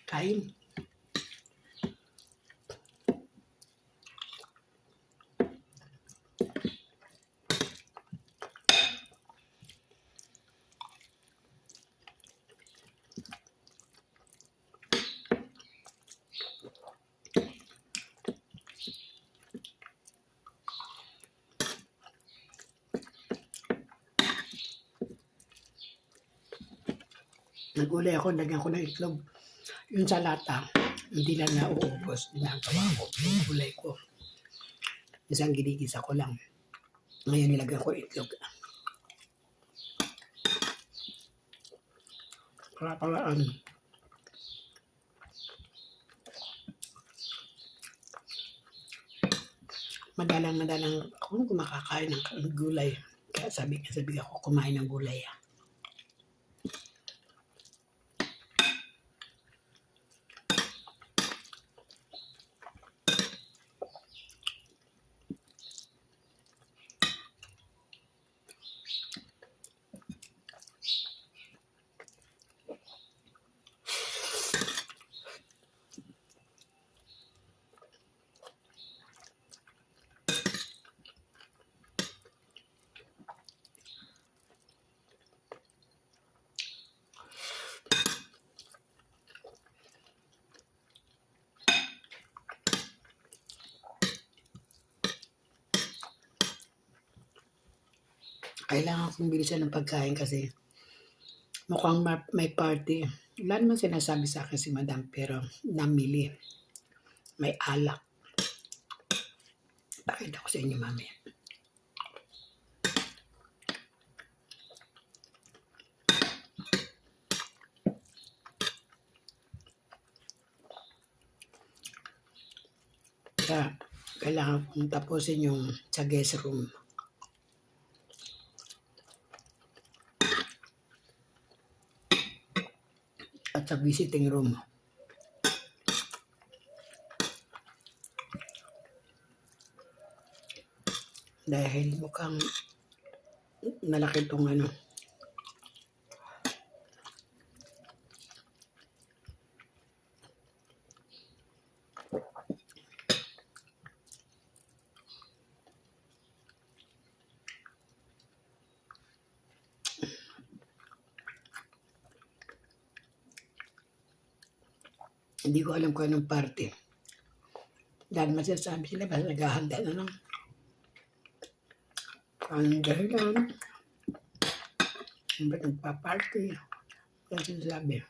Kain. Nagulay ako, lagyan ko ng itlog. Yung sa lata, hindi lang nauubos. Ginagawa ko, yung gulay ko. Isang ginigisa ko lang. Ngayon nilagyan ko itlog. Para madalang ako kumakakain ng gulay. Kaya sabi ako kumain ng gulay. Kailangan kong bilisan ng pagkain kasi mukhang may party. Wala naman sinasabi sa akin si Madam pero namili. May alak. Pakita ko sa inyo mamaya. Kaya kailangan kong tapusin yung sa guest room. At sa visiting room. Dahil mukhang malaki itong ano. Hindi ko alam kung anong party. Dahil masasabi sila basta naghahanda na lang. Anong dahilan? Ba't nagpa-party? Yan sinasabi.